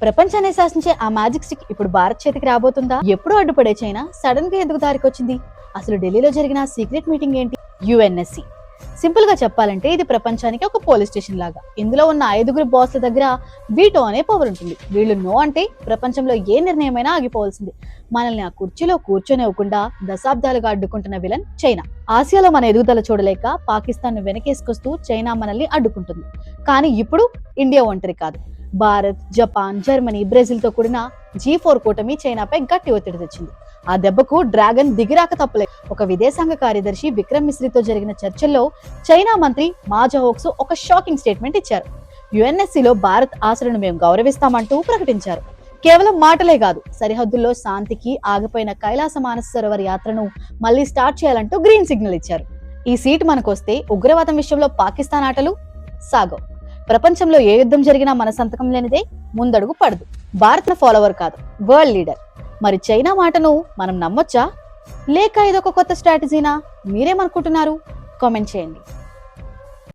ప్రపంచాన్ని శాసించే ఆ మ్యాజిక్ స్టిక్ ఇప్పుడు భారత్ చేతికి రాబోతుందా? ఎప్పుడు అడ్డుపడే చైనా సడన్ గా ఎందుకు దారికొచ్చింది? అసలు ఢిల్లీలో జరిగిన సీక్రెట్ మీటింగ్ ఏంటి? యుఎన్ఎస్సి సింపుల్ గా చెప్పాలంటే ఇది ప్రపంచానికి ఒక పోలీస్ స్టేషన్ లాగా. ఇందులో ఉన్న 5గురు బాస్ల దగ్గర వీటో అనే పవర్ ఉంటుంది. వీళ్ళు నో అంటే ప్రపంచంలో ఏ నిర్ణయమైనా ఆగిపోవాల్సింది. మనల్ని ఆ కుర్చీలో కూర్చొనివ్వకుండా దశాబ్దాలుగా అడ్డుకుంటున్న విలన్ చైనా. ఆసియాలో మన ఎదుగుదల చూడలేక పాకిస్తాన్ ను వెనకేసుకొస్తూ చైనా మనల్ని అడ్డుకుంటుంది. కానీ ఇప్పుడు ఇండియా ఒంటరి కాదు. భారత్, జపాన్, జర్మనీ, బ్రెజిల్ తో కూడిన G4 కూటమి చైనాపై గట్టి ఒత్తిడి తెచ్చింది. ఆ దెబ్బకు డ్రాగన్ దిగిరాక తప్పలేదు. ఒక విదేశాంగ కార్యదర్శి విక్రమ్ మిశ్రీతో జరిగిన చర్చల్లో చైనా మంత్రి మా జహోక్సు ఒక షాకింగ్ స్టేట్మెంట్ ఇచ్చారు. యుఎన్ఎస్సిలో భారత్ ఆశలను మేము గౌరవిస్తామంటూ ప్రకటించారు. కేవలం మాటలే కాదు, సరిహద్దుల్లో శాంతికి ఆగిపోయిన కైలాస మానస సరోవర్ యాత్రను మళ్లీ స్టార్ట్ చేయాలంటూ గ్రీన్ సిగ్నల్ ఇచ్చారు. ఈ సీట్ మనకొస్తే ఉగ్రవాదం విషయంలో పాకిస్తాన్ ఆటలు సాగవు. ప్రపంచంలో ఏ యుద్ధం జరిగినా మన సంతకం లేనిదే ముందడుగు పడదు. భారత్ ఫాలోవర్ కాదు, వరల్డ్ లీడర్. మరి చైనా మాటను మనం నమ్మొచ్చా, లేక ఇదొక కొత్త స్ట్రాటజీనా? మీరేమనుకుంటున్నారు? కామెంట్ చేయండి.